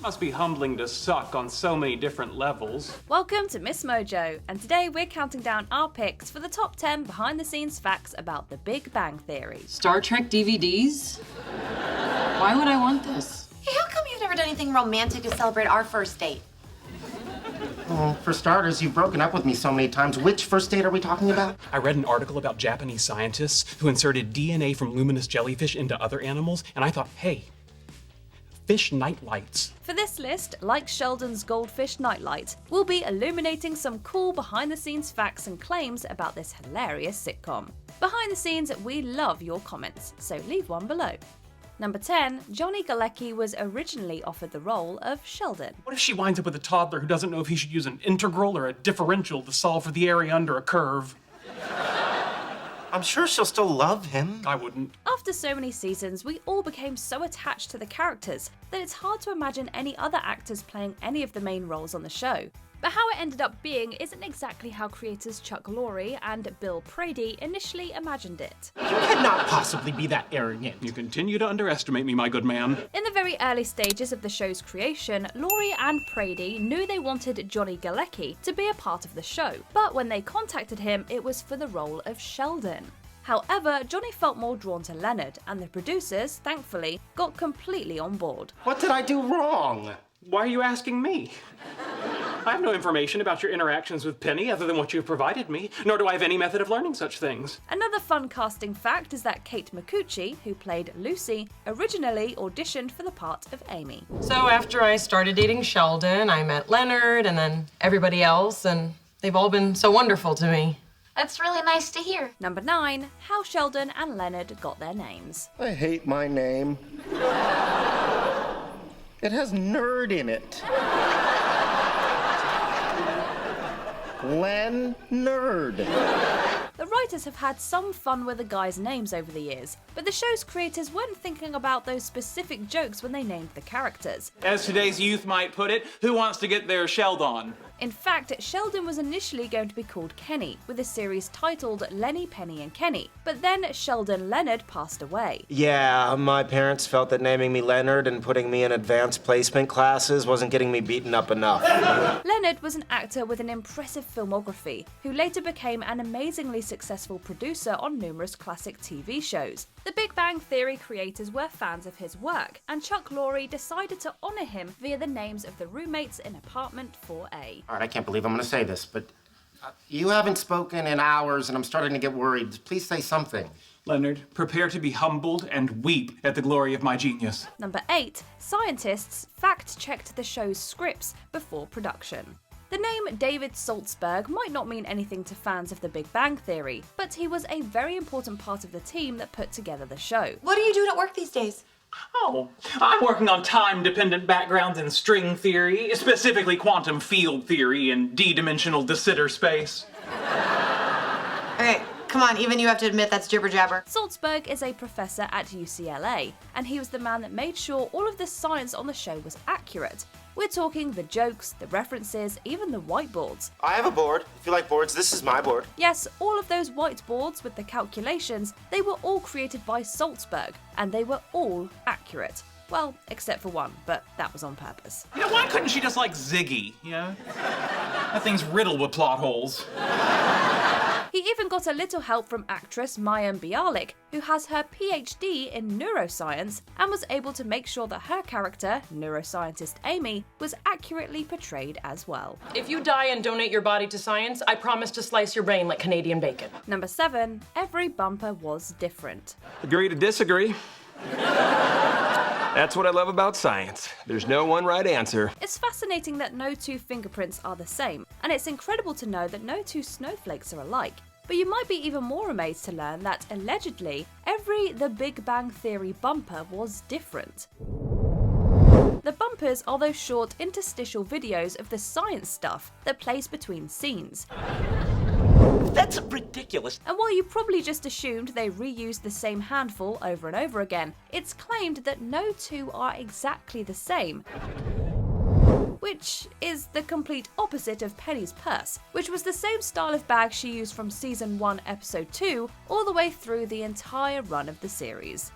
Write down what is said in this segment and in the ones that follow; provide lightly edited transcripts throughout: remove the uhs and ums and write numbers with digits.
Must be humbling to suck on so many different levels. Welcome to MsMojo, and today we're counting down our picks for the top 10 behind-the-scenes facts about the Big Bang Theory. Star Trek DVDs? Why would I want this? Hey, how come you've never done anything romantic to celebrate our first date? Well, for starters, you've broken up with me so many times. Which first date are we talking about? I read an article about Japanese scientists who inserted DNA from luminous jellyfish into other animals, and I thought, hey, fish nightlights. For this list, like Sheldon's goldfish nightlight, we'll be illuminating some cool behind-the-scenes facts and claims about this hilarious sitcom. Behind the scenes, we love your comments, so leave one below. Number 10, Johnny Galecki was originally offered the role of Sheldon. What if she winds up with a toddler who doesn't know if he should use an integral or a differential to solve for the area under a curve? I'm sure she'll still love him. I wouldn't. After so many seasons, we all became so attached to the characters that it's hard to imagine any other actors playing any of the main roles on the show. But how it ended up being isn't exactly how creators Chuck Lorre and Bill Prady initially imagined it. You cannot possibly be that arrogant. You continue to underestimate me, my good man. In the very early stages of the show's creation, Lorre and Prady knew they wanted Johnny Galecki to be a part of the show, but when they contacted him, it was for the role of Sheldon. However, Johnny felt more drawn to Leonard, and the producers, thankfully, got completely on board. What did I do wrong? Why are you asking me? I have no information about your interactions with Penny other than what you've provided me, nor do I have any method of learning such things. Another fun casting fact is that Kate Micucci, who played Lucy, originally auditioned for the part of Amy. So after I started dating Sheldon, I met Leonard and then everybody else, and they've all been so wonderful to me. That's really nice to hear. Number 9, how Sheldon and Leonard got their names. I hate my name. It has nerd in it. Leonard. The writers have had some fun with the guys' names over the years, but the show's creators weren't thinking about those specific jokes when they named the characters. As today's youth might put it, who wants to get their Sheldon? In fact, Sheldon was initially going to be called Kenny, with a series titled Lenny, Penny and Kenny, but then Sheldon Leonard passed away. Yeah, my parents felt that naming me Leonard and putting me in advanced placement classes wasn't getting me beaten up enough. Leonard was an actor with an impressive filmography, who later became an amazingly successful producer on numerous classic TV shows. The Big Bang Theory creators were fans of his work, and Chuck Lorre decided to honor him via the names of the roommates in Apartment 4A. All right, I can't believe I'm going to say this, but you haven't spoken in hours and I'm starting to get worried. Please say something. Leonard, prepare to be humbled and weep at the glory of my genius. Number 8, scientists fact-checked the show's scripts before production. The name David Saltzberg might not mean anything to fans of The Big Bang Theory, but he was a very important part of the team that put together the show. What are you doing at work these days? Oh, I'm working on time-dependent backgrounds in string theory, specifically quantum field theory and d-dimensional de Sitter space. Okay, come on, even you have to admit that's jibber jabber. Saltzberg is a professor at UCLA, and he was the man that made sure all of the science on the show was accurate. We're talking the jokes, the references, even the whiteboards. I have a board. If you like boards, this is my board. Yes, all of those whiteboards with the calculations, they were all created by Saltzberg, and they were all accurate. Well, except for one, but that was on purpose. You know, why couldn't she just like Ziggy, you know? That thing's riddled with plot holes. He even got a little help from actress Mayim Bialik, who has her PhD in neuroscience and was able to make sure that her character, neuroscientist Amy, was accurately portrayed as well. If you die and donate your body to science, I promise to slice your brain like Canadian bacon. Number 7, every bumper was different. Agree to disagree. That's what I love about science. There's no one right answer. It's fascinating that no two fingerprints are the same, and it's incredible to know that no two snowflakes are alike. But you might be even more amazed to learn that, allegedly, every The Big Bang Theory bumper was different. The bumpers are those short interstitial videos of the science stuff that plays between scenes. That's ridiculous. And while you probably just assumed they reused the same handful over and over again, it's claimed that no two are exactly the same. Which is the complete opposite of Penny's purse, which was the same style of bag she used from Season 1, Episode 2, all the way through the entire run of the series.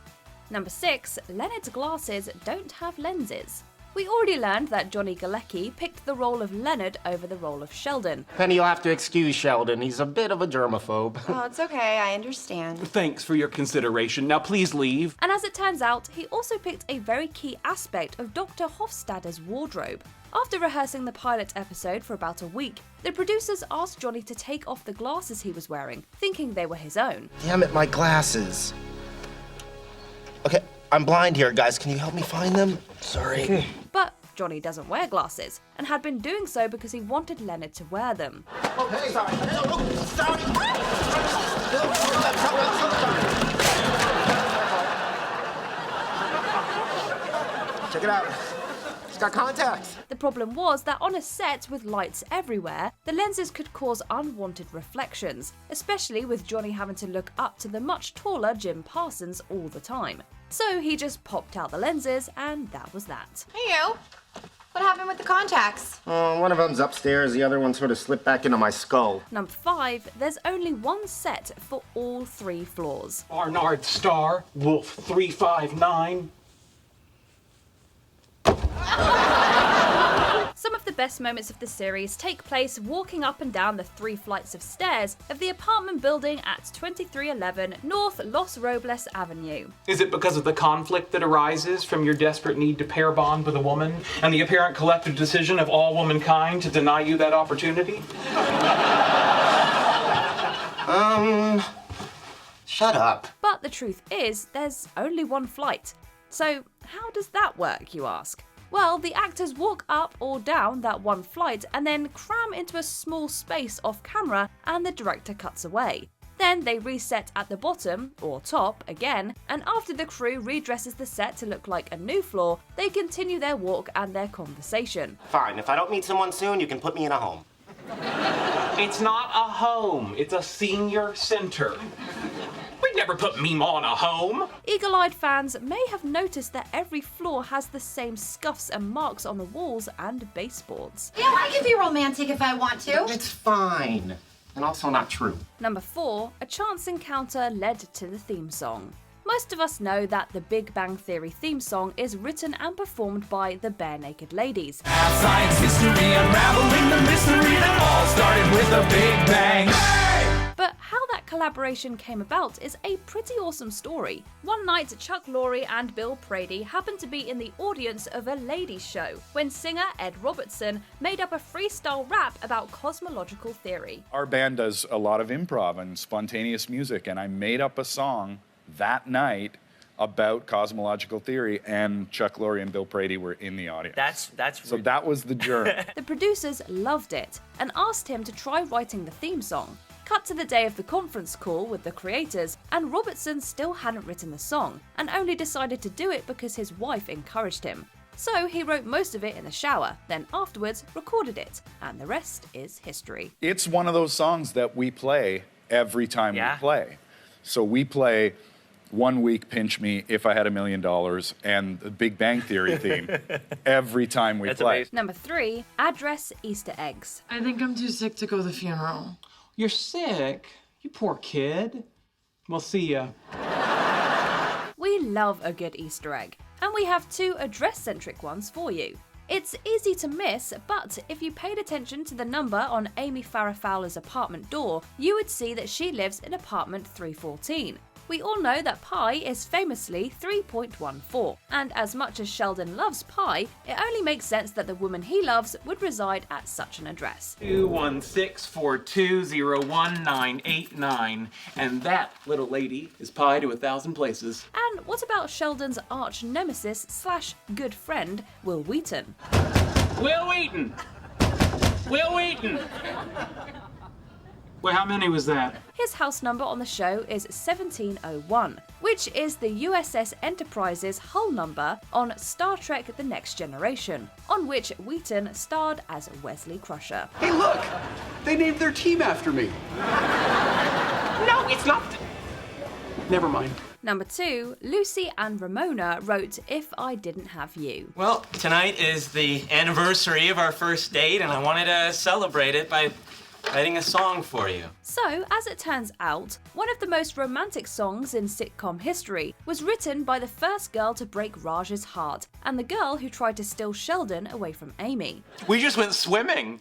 Number 6, Leonard's glasses don't have lenses. We already learned that Johnny Galecki picked the role of Leonard over the role of Sheldon. Penny, you'll have to excuse Sheldon. He's a bit of a germaphobe. Oh, it's okay. I understand. Thanks for your consideration. Now please leave. And as it turns out, he also picked a very key aspect of Dr. Hofstadter's wardrobe. After rehearsing the pilot episode for about a week, the producers asked Johnny to take off the glasses he was wearing, thinking they were his own. Damn it, my glasses. Okay, I'm blind here, guys. Can you help me find them? Sorry. But Johnny doesn't wear glasses, and had been doing so because he wanted Leonard to wear them. Oh, hey, sorry. Check it out. It's got contacts. The problem was that on a set with lights everywhere, the lenses could cause unwanted reflections, especially with Johnny having to look up to the much taller Jim Parsons all the time. So he just popped out the lenses, and that was that. Hey, you. What happened with the contacts? One of them's upstairs, the other one sort of slipped back into my skull. Number 5, there's only one set for all 3 floors. Barnard Star, Wolf 359. Some of the best moments of the series take place walking up and down the 3 flights of stairs of the apartment building at 2311 North Los Robles Avenue. Is it because of the conflict that arises from your desperate need to pair bond with a woman and the apparent collective decision of all womankind to deny you that opportunity? Shut up. But the truth is, there's only one flight. So how does that work, you ask? Well, the actors walk up or down that one flight and then cram into a small space off camera, and the director cuts away. Then they reset at the bottom, or top, again, and after the crew redresses the set to look like a new floor, they continue their walk and their conversation. Fine, if I don't meet someone soon, you can put me in a home. It's not a home, it's a senior center. We'd never put Mima in a home. Eagle-eyed fans may have noticed that every floor has the same scuffs and marks on the walls and baseboards. Yeah, I can be romantic if I want to. It's fine. And also not true. Number 4, a chance encounter led to the theme song. Most of us know that the Big Bang Theory theme song is written and performed by the Bare Naked Ladies. Science history, unraveling the mystery that all started with a Big Bang. But how that collaboration came about is a pretty awesome story. One night, Chuck Lorre and Bill Prady happened to be in the audience of a ladies' show when singer Ed Robertson made up a freestyle rap about cosmological theory. Our band does a lot of improv and spontaneous music, and I made up a song that night about cosmological theory, and Chuck Lorre and Bill Prady were in the audience. So that was the journey. The producers loved it and asked him to try writing the theme song. Cut to the day of the conference call with the creators, and Robertson still hadn't written the song, and only decided to do it because his wife encouraged him. So he wrote most of it in the shower, then afterwards recorded it, and the rest is history. It's one of those songs that we play every time we play. So we play 1 week Pinch Me, If I Had $1 Million, and the Big Bang Theory theme every time we play. Amazing. Number 3, address Easter eggs. I think I'm too sick to go to the funeral. You're sick? You poor kid. We'll see ya. We love a good Easter egg, and we have 2 address-centric ones for you. It's easy to miss, but if you paid attention to the number on Amy Farrah Fowler's apartment door, you would see that she lives in apartment 314. We all know that pi is famously 3.14, and as much as Sheldon loves pi, it only makes sense that the woman he loves would reside at such an address. 21642019989, and that little lady is pi to 1,000 places. And what about Sheldon's arch nemesis / good friend, Will Wheaton? Will Wheaton! Will Wheaton! Well, how many was that? His house number on the show is 1701, which is the USS Enterprise's hull number on Star Trek The Next Generation, on which Wheaton starred as Wesley Crusher. Hey, look! They named their team after me. No, it's not. Never mind. Number 2, Lucy and Ramona wrote If I Didn't Have You. Well, tonight is the anniversary of our first date, and I wanted to celebrate it by writing a song for you. So, as it turns out, one of the most romantic songs in sitcom history was written by the first girl to break Raj's heart, and the girl who tried to steal Sheldon away from Amy. We just went swimming.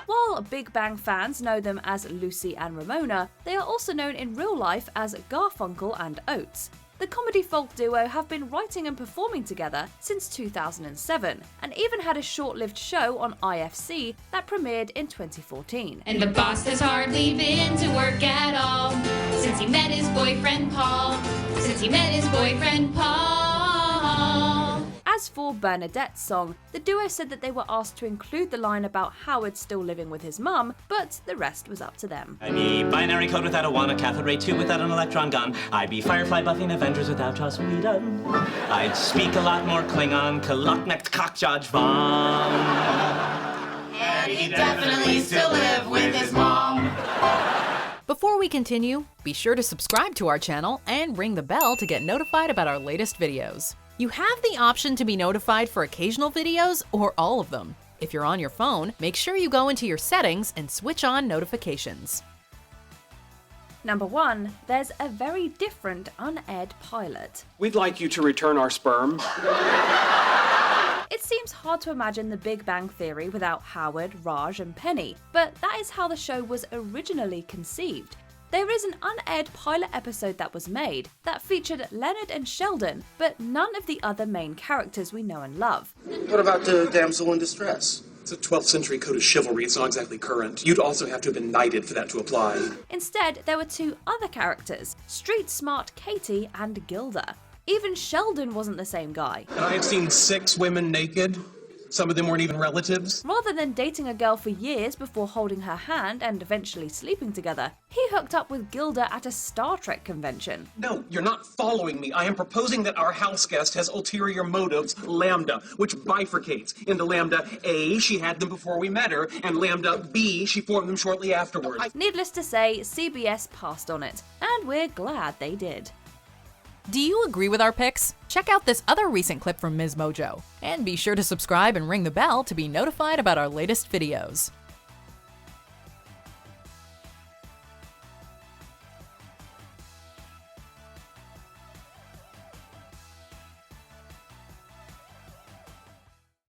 While Big Bang fans know them as Lucy and Ramona, they are also known in real life as Garfunkel and Oates. The comedy folk duo have been writing and performing together since 2007, and even had a short-lived show on IFC that premiered in 2014. And the boss has hardly been to work at all since he met his boyfriend Paul. As for Bernadette's song, the duo said that they were asked to include the line about Howard still living with his mum, but the rest was up to them. I be binary code without a wanna, cathode ray 2 without an electron gun. I be Firefly buffing Avengers without Joss Whedon. I'd speak a lot more Klingon, Kalaknecht Cockjudge Von. And he'd definitely still live with his mom. Before we continue, be sure to subscribe to our channel and ring the bell to get notified about our latest videos. You have the option to be notified for occasional videos or all of them. If you're on your phone, make sure you go into your settings and switch on notifications. Number 1. There's a very different unaired pilot. We'd like you to return our sperm. It seems hard to imagine the Big Bang Theory without Howard, Raj, and Penny, but that is how the show was originally conceived. There is an unaired pilot episode that was made that featured Leonard and Sheldon, but none of the other main characters we know and love. What about the damsel in distress? It's a 12th century code of chivalry. It's not exactly current. You'd also have to have been knighted for that to apply. Instead, there were 2 other characters, street smart Katie and Gilda. Even Sheldon wasn't the same guy. I've seen 6 women naked. Some of them weren't even relatives. Rather than dating a girl for years before holding her hand and eventually sleeping together, he hooked up with Gilda at a Star Trek convention. No, you're not following me. I am proposing that our house guest has ulterior motives, Lambda, which bifurcates into Lambda A, she had them before we met her, and Lambda B, she formed them shortly afterwards. Needless to say, CBS passed on it, and we're glad they did. Do you agree with our picks? Check out this other recent clip from MsMojo. And be sure to subscribe and ring the bell to be notified about our latest videos.